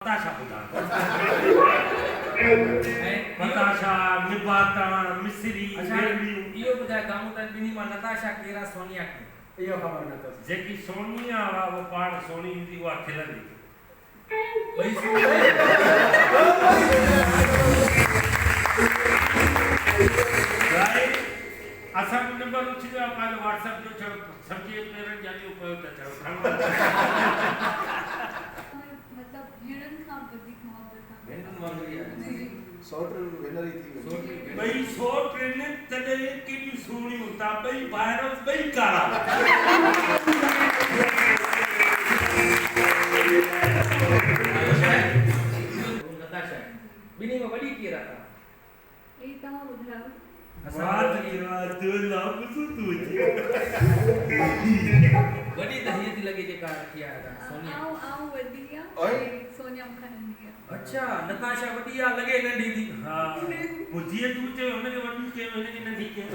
बताशा बताशा निबाता मिस्री इहो ॿुधाए दामोदर ॿिन्ही मां नताशा केरा सोनिया के इहो ख़बर न अथसि। जेकी सोनिया वा वो पाण सोनी ईंदी उहा खिलंदी ॿई राइट असां जो नंबर उथी वियो आहे पंहिंजो व्हाट्सएप जो छो सब्जी पेरनि जानी उपयोग था चयो मतलब भेड़न खां वधीक मोहब्बत खां भेनरुनि वांगुरु ई आहे। जी सौट भेनर ई थी वई। ॿई सौ ट्रेन तॾहिं केॾियूं सुहिणियूं था ॿई ॿाहिरि ॿई कारा नताशा ॿिन्ही में वॾी केर आहे ई तव्हां ॿुधायो बात की बात तो नाम सुतू वॾी त हीअ थी लॻे जेका रखी आहे सोनिया आऊं वधी ओए। आहे सोनिया मूंखां नंढी आहे अच्छा नताशा वॾी आहे लॻे नंढी थी हाँ वो जीअं तूं चयो हुनखे वॾी कयो हिनखे नंढी कयो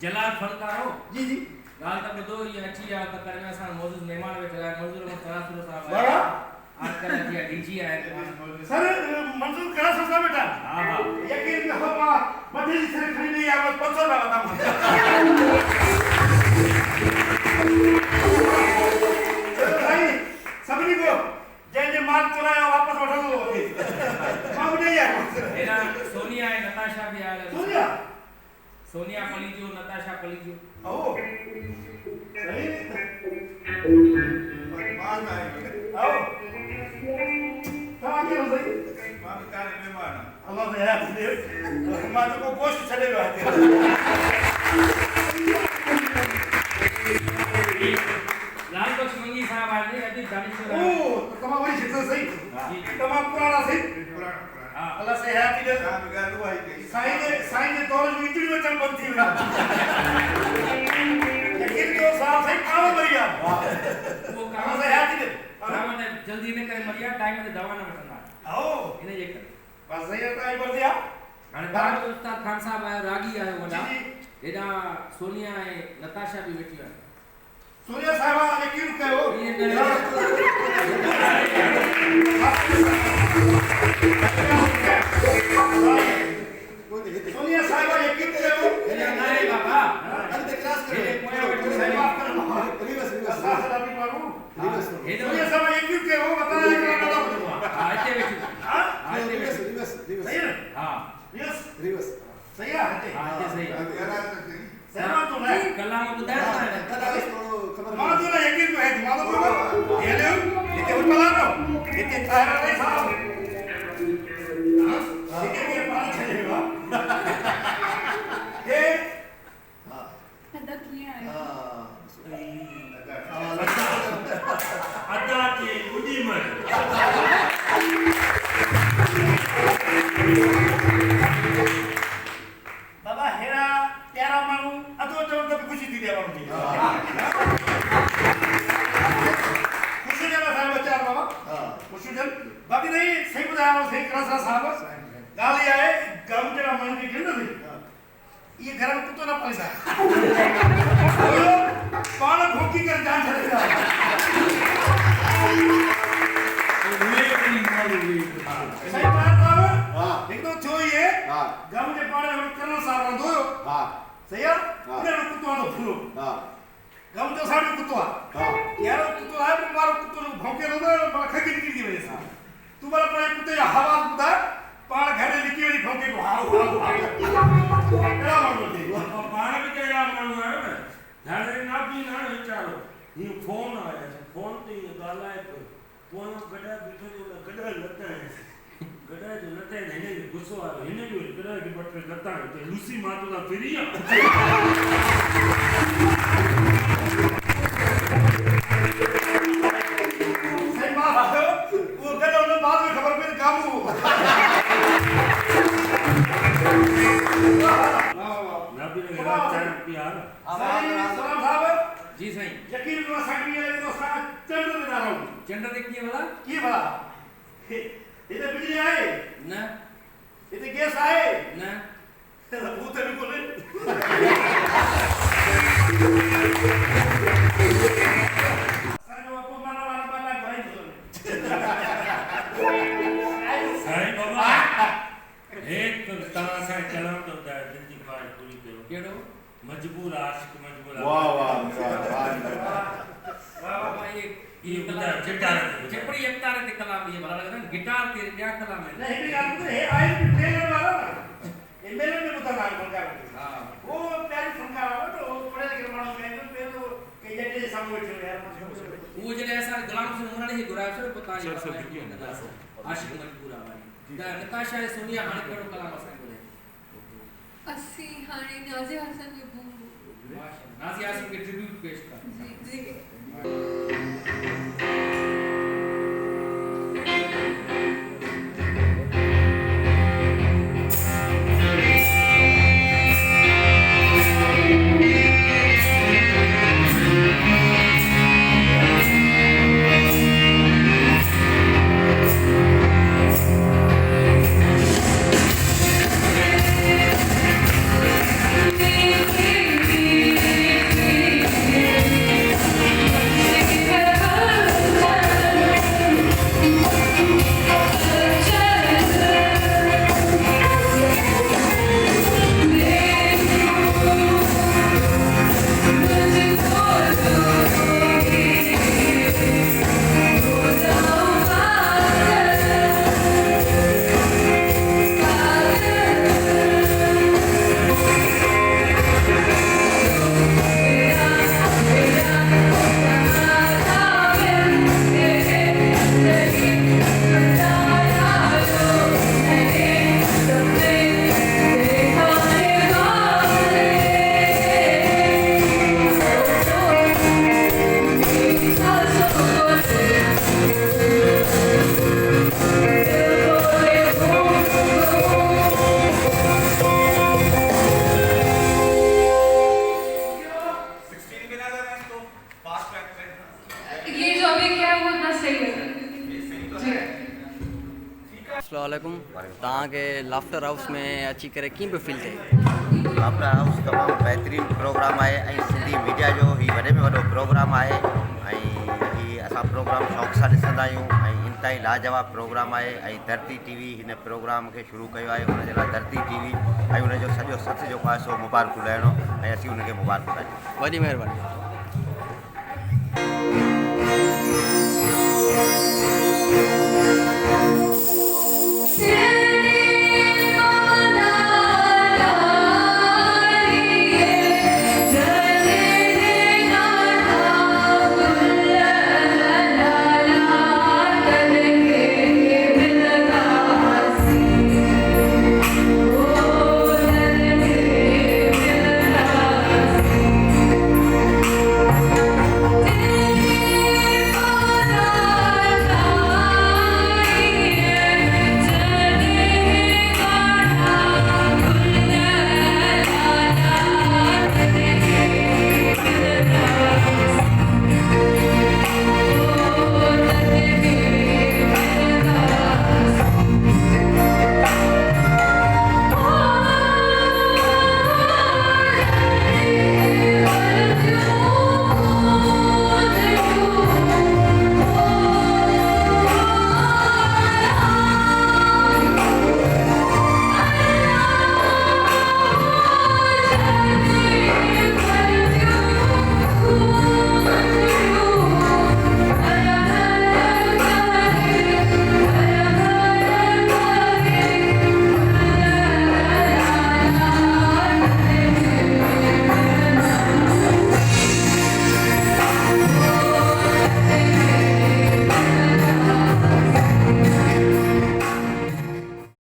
जलाल फनकारो जी जी गाल तक दो ये अच्छी या तो करने साथ मौजूद मेहमान बैठे हैं मजदूर में सरासुर साहब बड़ा आजकल किया डीजी है सर मंजूर करा सकता बेटा। हाँ हाँ यकीन न हो पा मथे से खरीदी है बस 500 का बता भाई सभी को जे माल चुराया वापस उठा दो मांग नहीं है मेरा सोनिया है नताशा भी आया सोनिया सोनिया पलीजो नताशा पलीजो आओ सही मान में आओ कहां के हो सही मान का मेहमान अल्लाह ने याद दे मान को गोश्त चले हुए हैं लाल बख्श मंगी साहब आए अभी दानिशवर ओ तमाम वही शिक्षा सही तमाम पुराना सही हां अल्लाह से है कि साईं जे दौर में इतनी वचन बंद थी लेकिन जो साहब सही काम बढ़िया वो कहां कहां से है कि काम ने जल्दी ने करे मरिया टाइम में दवा ना वठंदा आओ इने जे करे बस सही है ताई बढ़ दिया हाणे तव्हां जो उस्ताद खान साहब आयो रागी आयो वॾा जी, हेॾा सोनिया ऐं नताशा बि वेठी आहे सूर्य साहब यकीन कयो इएं करे सूर्य साहब यकीन कयो हेॾा नाहे बाबा हेॾे पोयां वेठो सही आहे माफ कर रिवर्स अभी मारू हेॾो सूर्य साहब यकीन कयो बताया कि ना ना हा हिते वेठी हां हा हिते वेठी सही है हा यस सही है हटे हा हिते सही सही बात तो है कलाम ॿुधायो मां तो यकीन तो है दिमाग में ये ले ये उठला लो ये थारा नहीं साहब हां ये पास चलेगा ये अदा किया है अदा के गुडी मर बाबा हेरा प्यारा मानू अतो चवन तो खुशी थी दे मानू जी खुशी जरा साहब बच्चा बाबा खुशी जन बाकी नहीं सही बताया सही करा साहब गाली आए गम जरा मन के गिर नहीं ये घर में कुत्ता ना पैसा बोलो पाला भूखी कर जान चलेगा सही बात बाबा एक तो जो ये गम जे पाले हम करना सारा दो सही है उन्हें कुत्ता ना फूलो गम तो सारे कुत्ता यार कुत्ता है मारो कुत्ता भौंके रो ना खगी निकल की वजह से तू बड़ा कुत्ते हवा बुदा पाण घर लिखी वही भौंके को हाउ हाउ कहिड़ा माण्हू थी पाण बि कहिड़ा माण्हू आहियो न हाणे ना बि न वीचारो हीअ फोन आया फोन ते हीअ ॻाल्हाए पियो पोइ गॾा बीठो जो गॾा लता गॾा जो लता हिन खे गुस्सो आयो हिन बि गॾा खे ॿ टे लता ते लूसी मातो खां फिरी आहे सही बात है वो गॾा हुन बाद में ख़बर पई काबू ना बि चांहि पिया सलाम साहब जी साईं यकीन करो असां खे ईअं लॻे थो असां चंड ते था रहूं चंड ते कीअं भला कीअं भला हिते बिजली आहे न हिते गैस आहे न भूत बि कोन्हे असांजो अपमान वारा बाला घुराई थो साईं बाबा एक तव्हां सां कलाम थो ॿुधायो दिलि जी ख़्वाहिश पूरी कयो कहिड़ो मजबूर आशिक मजबूर वाह वाह बाबा ये ॿुधायो चिटार चिपड़ी अवतार ते कलाम ये भला लगदा गिटार ते ॿिया कलाम न आहिनि हिकिड़ी ॻाल्हि ॿुधो हे आहे ट्रेलर वारा न हे मेले में ॿुधंदा आहिनि फनकार हा वो प्यारी फनकार हो तो पढ़े लिखे माण्हू ॻाईंदो पहिरियों के जॾहिं जे साम्हूं वेठो यार उहो जॾहिं असां गुलाम हुसैन उमरानी खे घुरायो सो पता आहे आशिक मजबूर आहे त नताशा ऐं सोनिया हाणे कहिड़ो कलाम असां खे ॿुधाए असी हाणे नाज़िया हसन जो बूम माशाअल्लाह नाज़िया आसिम खे ट्रिब्यूट पेश कर जी जी ये जो अभी क्या है वो इतना सही है जी अस्सलामुअलैकुम तव्हांखे लाफ्टर हाउस में अची करे कीअं पियो फील थिए लाफ्टर हाउस तमामु बहितरीनु प्रोग्राम आहे ऐं सिंधी मीडिया जो हीउ वॾे में वॾो प्रोग्राम आहे ऐं हीउ असां प्रोग्राम शौक़ सां ॾिसंदा आहियूं ऐं इंतिहाई लाजवाब प्रोग्राम आहे ऐं धरती टीवी हिन प्रोग्राम खे शुरू कयो आहे हुनजे लाइ धरती टीवी ऐं हुनजो सॼो सच जेको आहे सो मुबारकूं ॾियणो ऐं असीं हुनखे मुबारकूं ॾियूं वॾी महिरबानी